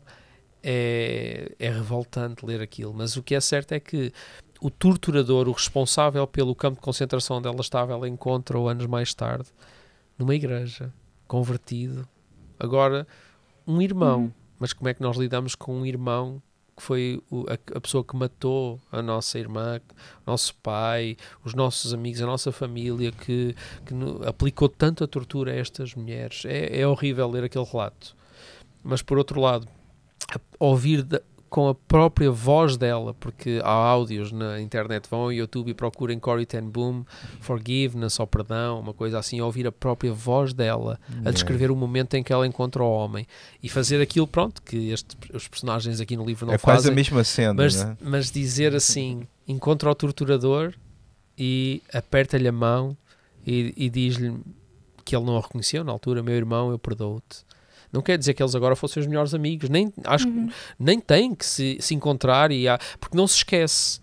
é revoltante ler aquilo, mas o que é certo é que o torturador, o responsável pelo campo de concentração onde ela estava, ela encontra-o anos mais tarde numa igreja, convertido. Agora, um irmão. Mas como é que nós lidamos com um irmão que foi a pessoa que matou a nossa irmã, o nosso pai, os nossos amigos, a nossa família, que aplicou tanta tortura a estas mulheres? É horrível ler aquele relato. Mas, por outro lado, ouvir com a própria voz dela, porque há áudios na internet, vão ao YouTube e procurem Corrie ten Boom, Forgiveness ou Perdão, uma coisa assim, ouvir a própria voz dela a descrever o momento em que ela encontra o homem e fazer aquilo, pronto, que os personagens aqui no livro não fazem. É quase a mesma cena, mas dizer assim, encontra o torturador e aperta-lhe a mão e diz-lhe que ele não a reconheceu na altura: meu irmão, eu perdoo-te. Não quer dizer que eles agora fossem os melhores amigos, acho que nem têm que se encontrar, porque não se esquece,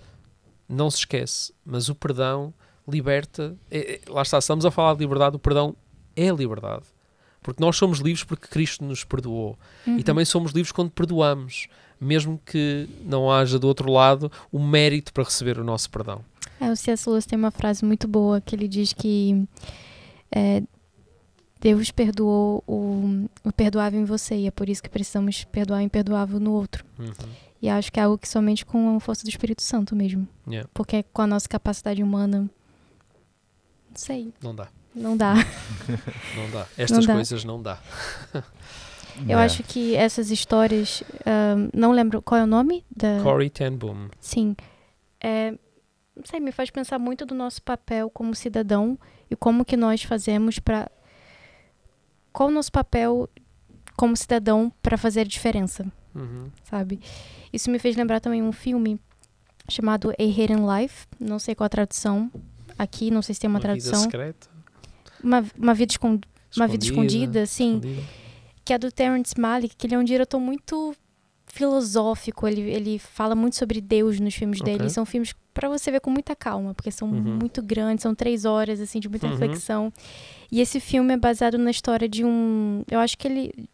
mas o perdão liberta. Lá está, estamos a falar de liberdade, o perdão é liberdade, porque nós somos livres porque Cristo nos perdoou, e também somos livres quando perdoamos, mesmo que não haja do outro lado o mérito para receber o nosso perdão. O C.S. Lewis tem uma frase muito boa, que ele diz que Deus perdoou o perdoável em você, e é por isso que precisamos perdoar o imperdoável no outro. E acho que é algo que somente com a força do Espírito Santo mesmo. Porque com a nossa capacidade humana, não sei. Não dá. Não dá. Não dá. Estas coisas não dá. Eu acho que essas histórias, não lembro qual é o nome da... Corrie ten Boom. Sim. Não sei, me faz pensar muito do nosso papel como cidadão e como que nós fazemos para... Qual o nosso papel como cidadão para fazer a diferença, sabe? Isso me fez lembrar também um filme chamado A Hidden Life, não sei qual a tradução aqui, não sei se tem uma tradução. Vida secreta? Uma vida escondida, sim. Que é do Terrence Malick, que ele é um diretor muito filosófico, ele fala muito sobre Deus nos filmes dele. São filmes para você ver com muita calma, porque são muito grandes, são 3 horas assim de muita reflexão. E esse filme é baseado na história de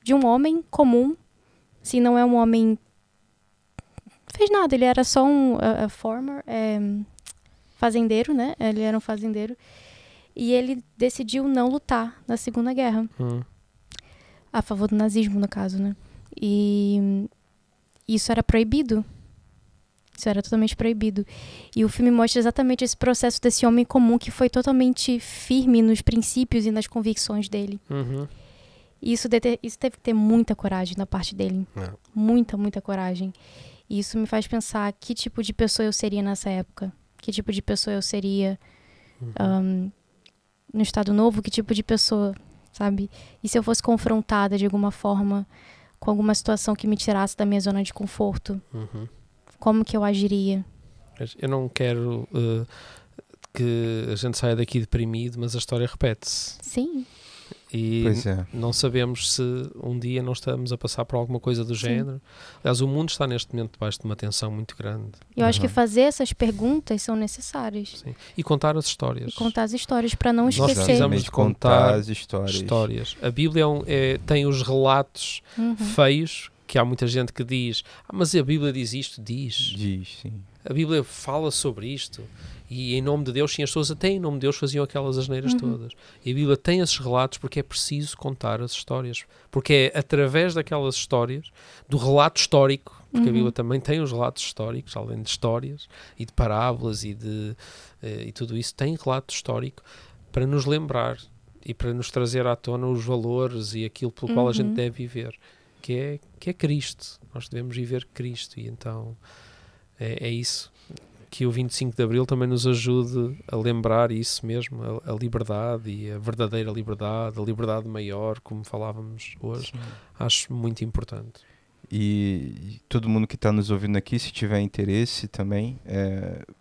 de um homem comum, assim, não é um homem fez nada, ele era só um farmer, fazendeiro, né? Ele era um fazendeiro, e ele decidiu não lutar na Segunda Guerra, a favor do nazismo, no caso, né? E isso era proibido. Isso era totalmente proibido. E o filme mostra exatamente esse processo desse homem comum que foi totalmente firme nos princípios e nas convicções dele. E isso teve que ter muita coragem da parte dele. Muita coragem. E isso me faz pensar que tipo de pessoa eu seria nessa época. Que tipo de pessoa eu seria no Estado Novo. Que tipo de pessoa, sabe? E se eu fosse confrontada de alguma forma com alguma situação que me tirasse da minha zona de conforto, como que eu agiria? Eu não quero que a gente saia daqui deprimido, mas a história repete-se. Sim. E não sabemos se um dia não estamos a passar por alguma coisa do género. Aliás, o mundo está neste momento debaixo de uma tensão muito grande. Eu acho que fazer essas perguntas são necessárias. Sim. E contar as histórias. E contar as histórias para não Nós esquecer. precisamos de contar as histórias. A Bíblia tem os relatos feios, que há muita gente que diz, mas a Bíblia diz isto? Diz, sim. A Bíblia fala sobre isto. E em nome de Deus, sim, as pessoas até em nome de Deus faziam aquelas asneiras todas. E a Bíblia tem esses relatos porque é preciso contar as histórias. Porque é através daquelas histórias, do relato histórico, porque a Bíblia também tem os relatos históricos, além de histórias e de parábolas e tudo isso, tem relato histórico para nos lembrar e para nos trazer à tona os valores e aquilo pelo qual a gente deve viver, que é Cristo. Nós devemos viver Cristo e então é isso. Que o 25 de Abril também nos ajude a lembrar isso mesmo, a liberdade e a verdadeira liberdade, a liberdade maior, como falávamos hoje. Sim. Acho muito importante. E todo mundo que está nos ouvindo aqui, se tiver interesse também,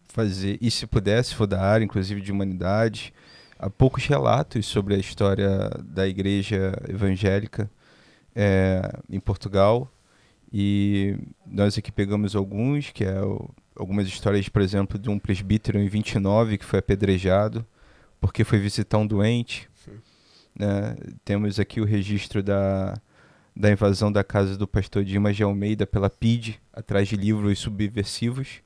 fazer, e se puder, se for da área, inclusive de humanidade, há poucos relatos sobre a história da igreja evangélica em Portugal, e nós aqui pegamos alguns, que é algumas histórias, por exemplo, de um presbítero em 29 que foi apedrejado porque foi visitar um doente. Né? Temos aqui o registro da invasão da casa do pastor Dimas de Almeida pela PIDE, atrás de livros subversivos.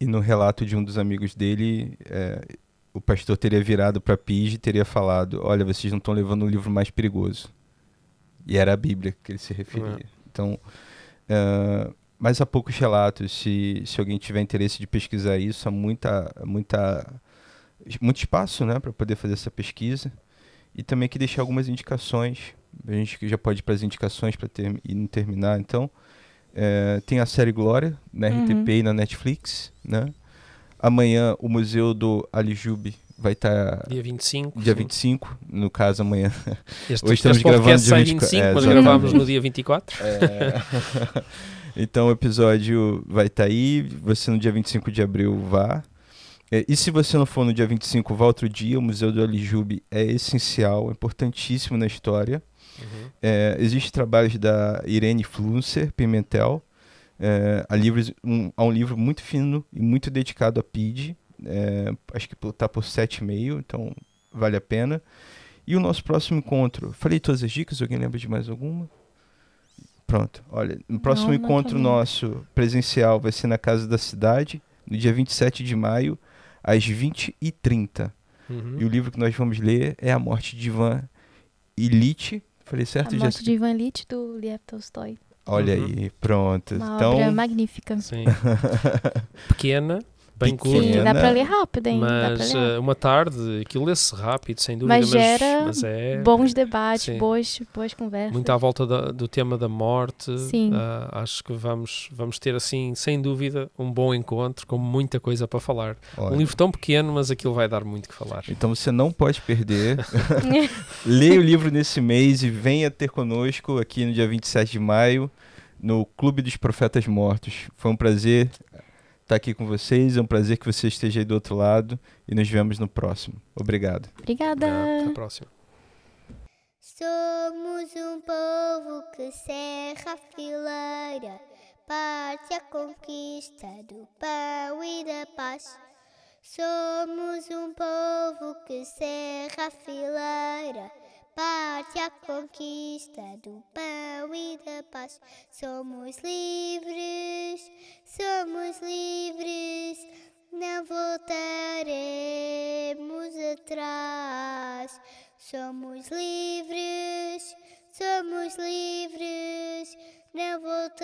E no relato de um dos amigos dele, o pastor teria virado para a PIDE e teria falado, olha, vocês não estão levando um livro mais perigoso. E era a Bíblia que ele se referia. Então, mas há poucos relatos. Se alguém tiver interesse de pesquisar isso, há muito espaço, né, para poder fazer essa pesquisa. E também aqui deixar algumas indicações. A gente já pode ir para as indicações para e não terminar. Então, tem a série Glória, na RTP e na Netflix. Né? Amanhã, o Museu do Alijube vai estar... Dia 25. Dia 25, no caso, amanhã. Hoje estamos gravando dia 25, mas gravámos no dia 24. Então o episódio vai estar aí, você no dia 25 de abril vá. E se você não for no dia 25, vá outro dia. O Museu do Alijube é essencial, é importantíssimo na história. Existem trabalhos da Irene Flunser Pimentel. Há um livro muito fino e muito dedicado a PIDE. Acho que está por 7,5, então vale a pena. E o nosso próximo encontro, falei todas as dicas, alguém lembra de mais alguma? Pronto, olha, o próximo encontro nosso presencial vai ser na Casa da Cidade, no dia 27 de maio, às 20h30. E o livro que nós vamos ler é A Morte de Ivan Ilitch. Falei certo, A Morte de Ivan Ilitch, do Lev Tolstói. Olha aí, pronto. Uma obra magnífica. Sim. Pequena. Bem curta. Sim, dá para ler rápido, hein? Mas uma tarde, aquilo lê-se rápido, sem dúvida. Mas gera bons debates, sim, boas conversas. Muito à volta do tema da morte. Sim. Acho que vamos ter, assim, sem dúvida, um bom encontro, com muita coisa para falar. Olha. Um livro tão pequeno, mas aquilo vai dar muito que falar. Então você não pode perder. Leia o livro nesse mês e venha ter conosco aqui no dia 27 de maio, no Clube dos Profetas Mortos. Foi um prazer estar aqui com vocês, é um prazer que você esteja aí do outro lado e nos vemos no próximo. Obrigado. Obrigada. Até a próxima. Somos um povo que cerra a fileira, parte a conquista do pão e da paz. Somos um povo que cerra a fileira, parte a conquista do pão e da paz. Somos livres, não voltaremos atrás. Somos livres, não voltaremos